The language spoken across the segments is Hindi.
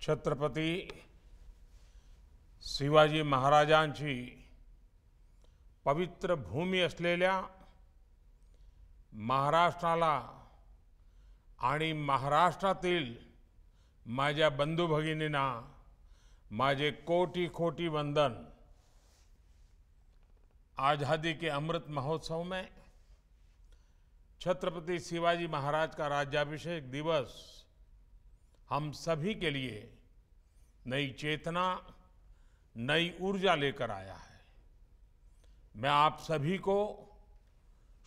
छत्रपती शिवाजी महाराजांची पवित्र भूमी असलेल्या महाराष्ट्राला आणि महाराष्ट्रातील माझ्या बंधू भगिनींना माझे कोटि कोटि वंदन। आज़ादी के अमृत महोत्सव में छत्रपति शिवाजी महाराज का राज्याभिषेक दिवस हम सभी के लिए नई चेतना, नई ऊर्जा लेकर आया है। मैं आप सभी को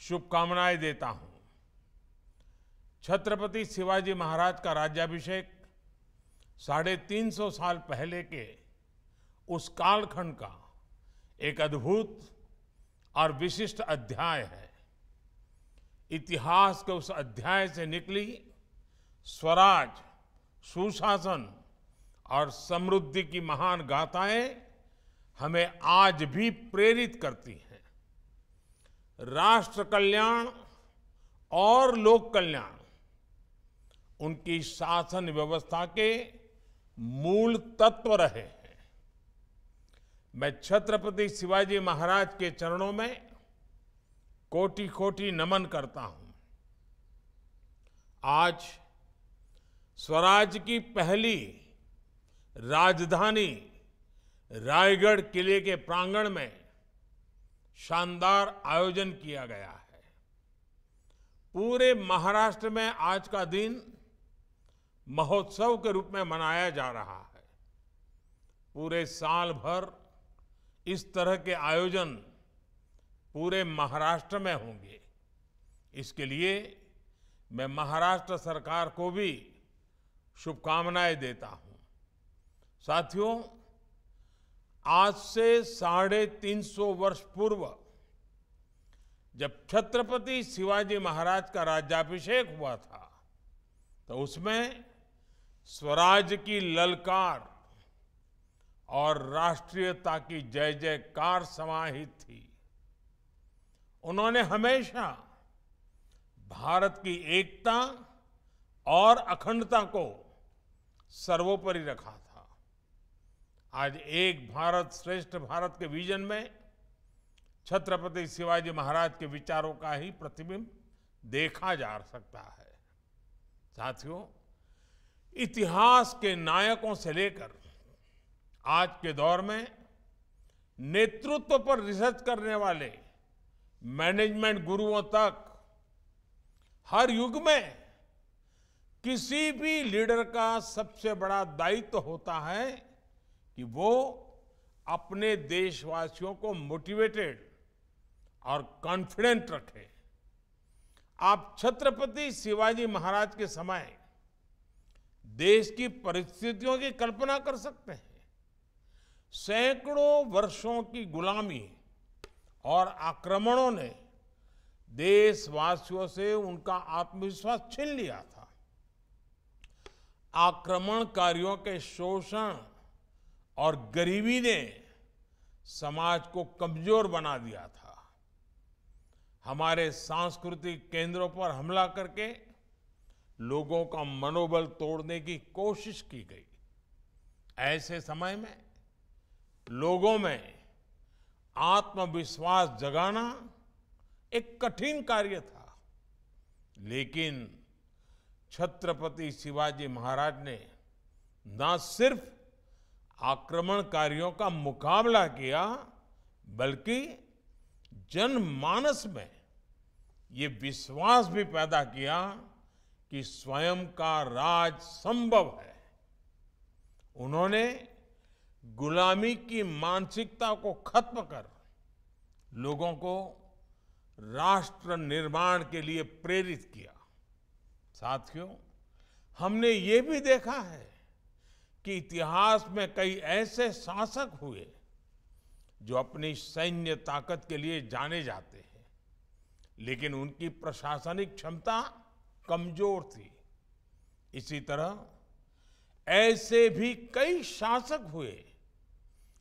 शुभकामनाएं देता हूं। छत्रपति शिवाजी महाराज का राज्याभिषेक 350 साल पहले के उस कालखंड का एक अद्भुत और विशिष्ट अध्याय है। इतिहास के उस अध्याय से निकली स्वराज, सुशासन और समृद्धि की महान गाथाएं हमें आज भी प्रेरित करती हैं। राष्ट्र कल्याण और लोक कल्याण उनकी शासन व्यवस्था के मूल तत्व रहे हैं। मैं छत्रपति शिवाजी महाराज के चरणों में कोटि कोटि नमन करता हूं। आज स्वराज की पहली राजधानी रायगढ़ किले के प्रांगण में शानदार आयोजन किया गया है। पूरे महाराष्ट्र में आज का दिन महोत्सव के रूप में मनाया जा रहा है। पूरे साल भर इस तरह के आयोजन पूरे महाराष्ट्र में होंगे। इसके लिए मैं महाराष्ट्र सरकार को भी शुभकामनाएं देता हूं। साथियों, आज से 350 वर्ष पूर्व जब छत्रपति शिवाजी महाराज का राज्याभिषेक हुआ था तो उसमें स्वराज की ललकार और राष्ट्रीयता की जय जयकार समाहित थी। उन्होंने हमेशा भारत की एकता और अखंडता को सर्वोपरि रखा था। आज एक भारत श्रेष्ठ भारत के विजन में छत्रपति शिवाजी महाराज के विचारों का ही प्रतिबिंब देखा जा सकता है। साथियों, इतिहास के नायकों से लेकर आज के दौर में नेतृत्व पर रिसर्च करने वाले मैनेजमेंट गुरुओं तक हर युग में किसी भी लीडर का सबसे बड़ा दायित्व होता है कि वो अपने देशवासियों को मोटिवेटेड और कॉन्फिडेंट रखे। आप छत्रपति शिवाजी महाराज के समय देश की परिस्थितियों की कल्पना कर सकते हैं। सैकड़ों वर्षों की गुलामी और आक्रमणों ने देशवासियों से उनका आत्मविश्वास छीन लिया था। आक्रमणकारियों के शोषण और गरीबी ने समाज को कमजोर बना दिया था। हमारे सांस्कृतिक केंद्रों पर हमला करके लोगों का मनोबल तोड़ने की कोशिश की गई। ऐसे समय में लोगों में आत्मविश्वास जगाना एक कठिन कार्य था, लेकिन छत्रपति शिवाजी महाराज ने न सिर्फ आक्रमणकारियों का मुकाबला किया, बल्कि जनमानस में ये विश्वास भी पैदा किया कि स्वयं का राज संभव है। उन्होंने गुलामी की मानसिकता को खत्म कर लोगों को राष्ट्र निर्माण के लिए प्रेरित किया। साथियों, हमने ये भी देखा है कि इतिहास में कई ऐसे शासक हुए जो अपनी सैन्य ताकत के लिए जाने जाते हैं, लेकिन उनकी प्रशासनिक क्षमता कमजोर थी। इसी तरह ऐसे भी कई शासक हुए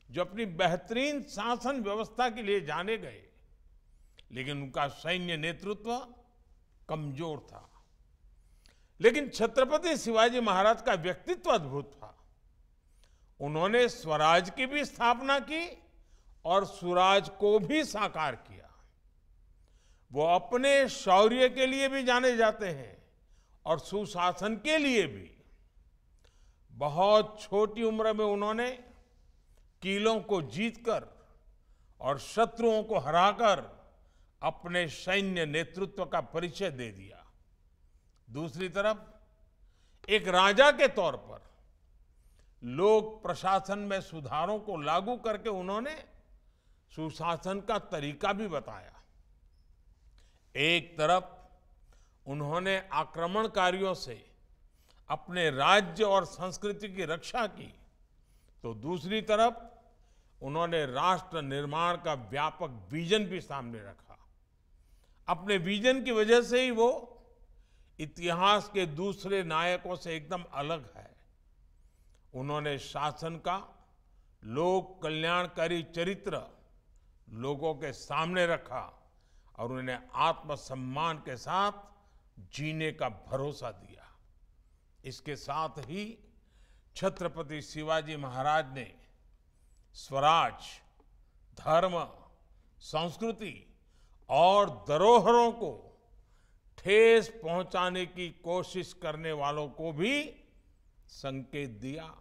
जो अपनी बेहतरीन शासन व्यवस्था के लिए जाने गए, लेकिन उनका सैन्य नेतृत्व कमजोर था। लेकिन छत्रपति शिवाजी महाराज का व्यक्तित्व अद्भुत था। उन्होंने स्वराज की भी स्थापना की और सुराज को भी साकार किया। वो अपने शौर्य के लिए भी जाने जाते हैं और सुशासन के लिए भी। बहुत छोटी उम्र में उन्होंने किलों को जीतकर और शत्रुओं को हराकर अपने सैन्य नेतृत्व का परिचय दे दिया। दूसरी तरफ एक राजा के तौर पर लोक प्रशासन में सुधारों को लागू करके उन्होंने सुशासन का तरीका भी बताया। एक तरफ उन्होंने आक्रमणकारियों से अपने राज्य और संस्कृति की रक्षा की, तो दूसरी तरफ उन्होंने राष्ट्र निर्माण का व्यापक विजन भी सामने रखा। अपने विजन की वजह से ही वो इतिहास के दूसरे नायकों से एकदम अलग है। उन्होंने शासन का लोक कल्याणकारी चरित्र लोगों के सामने रखा और उन्हें आत्मसम्मान के साथ जीने का भरोसा दिया। इसके साथ ही छत्रपति शिवाजी महाराज ने स्वराज, धर्म, संस्कृति और धरोहरों को ठेस पहुंचाने की कोशिश करने वालों को भी संकेत दिया।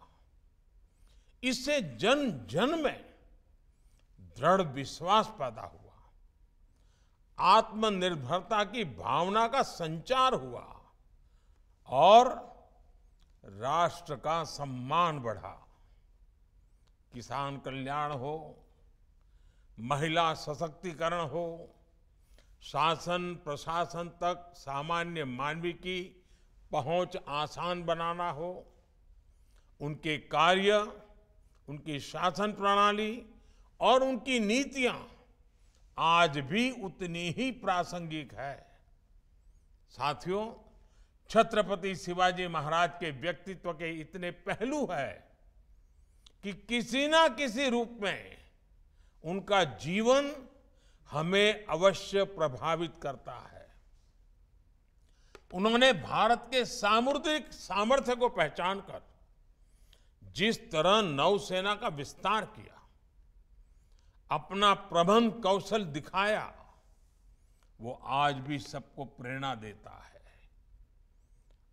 इससे जन जन में दृढ़ विश्वास पैदा हुआ, आत्मनिर्भरता की भावना का संचार हुआ और राष्ट्र का सम्मान बढ़ा। किसान कल्याण हो, महिला सशक्तिकरण हो, शासन प्रशासन तक सामान्य मानवी की पहुंच आसान बनाना हो, उनके कार्य, उनकी शासन प्रणाली और उनकी नीतियां आज भी उतनी ही प्रासंगिक है। साथियों, छत्रपति शिवाजी महाराज के व्यक्तित्व के इतने पहलू हैं कि किसी ना किसी रूप में उनका जीवन हमें अवश्य प्रभावित करता है। उन्होंने भारत के सामुद्रिक सामर्थ्य को पहचानकर जिस तरह नौसेना का विस्तार किया, अपना प्रबंध कौशल दिखाया, वो आज भी सबको प्रेरणा देता है।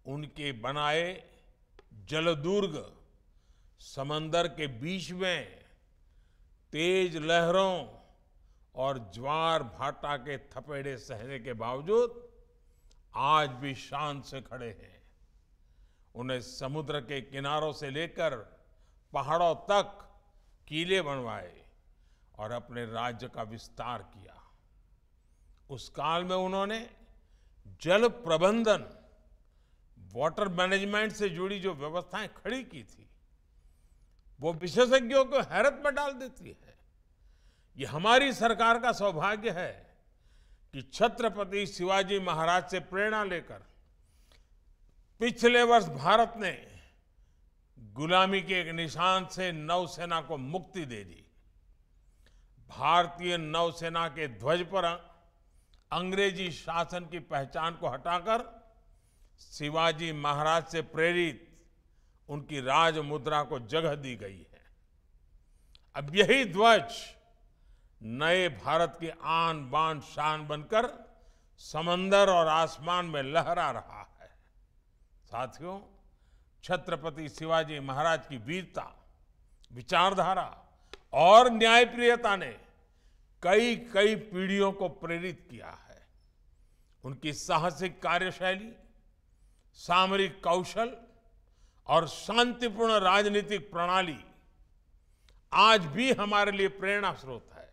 उनके बनाए जलदुर्ग समंदर के बीच में तेज लहरों और ज्वार भाटा के थपेड़े सहने के बावजूद आज भी शान से खड़े हैं। उन्हें समुद्र के किनारों से लेकर पहाड़ों तक किले बनवाए और अपने राज्य का विस्तार किया। उस काल में उन्होंने जल प्रबंधन, वाटर मैनेजमेंट से जुड़ी जो व्यवस्थाएं खड़ी की थी, वो विशेषज्ञों को हैरत में डाल देती है। ये हमारी सरकार का सौभाग्य है कि छत्रपति शिवाजी महाराज से प्रेरणा लेकर पिछले वर्ष भारत ने गुलामी के एक निशान से नौसेना को मुक्ति दे दी। भारतीय नौसेना के ध्वज पर अंग्रेजी शासन की पहचान को हटाकर शिवाजी महाराज से प्रेरित उनकी राज मुद्रा को जगह दी गई है। अब यही ध्वज नए भारत की आन बान शान बनकर समंदर और आसमान में लहरा रहा है। साथियों, छत्रपति शिवाजी महाराज की वीरता, विचारधारा और न्यायप्रियता ने कई कई पीढ़ियों को प्रेरित किया है। उनकी साहसिक कार्यशैली, सामरिक कौशल और शांतिपूर्ण राजनीतिक प्रणाली आज भी हमारे लिए प्रेरणा स्रोत है।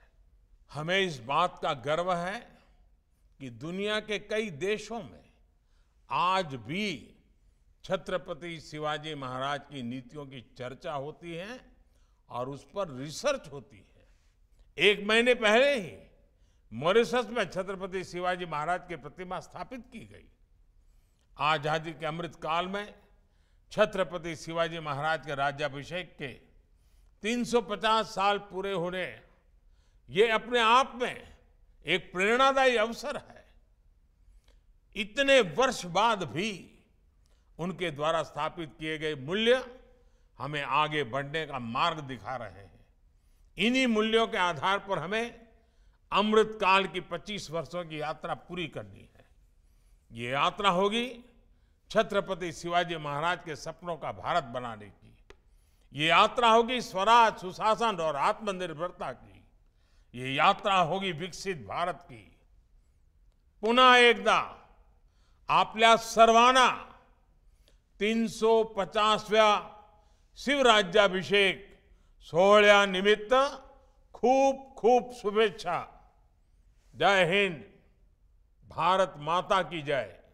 हमें इस बात का गर्व है कि दुनिया के कई देशों में आज भी छत्रपति शिवाजी महाराज की नीतियों की चर्चा होती है और उस पर रिसर्च होती है। 1 महीने पहले ही मॉरिशस में छत्रपति शिवाजी महाराज की प्रतिमा स्थापित की गई। आजादी के अमृत काल में छत्रपति शिवाजी महाराज के राज्याभिषेक के 350 साल पूरे होने, ये अपने आप में एक प्रेरणादायी अवसर है। इतने वर्ष बाद भी उनके द्वारा स्थापित किए गए मूल्य हमें आगे बढ़ने का मार्ग दिखा रहे हैं। इन्हीं मूल्यों के आधार पर हमें अमृत काल की 25 वर्षों की यात्रा पूरी करनी है। ये यात्रा होगी छत्रपति शिवाजी महाराज के सपनों का भारत बनाने की। ये यात्रा होगी स्वराज, सुशासन और आत्मनिर्भरता की। ये यात्रा होगी विकसित भारत की। पुन्हा एकदा आपल्या सर्वांना 350व्या शिवराज्याभिषेक सोहळ्यानिमित्त खूप खूप शुभेच्छा। जय हिंद, भारत माता की जय।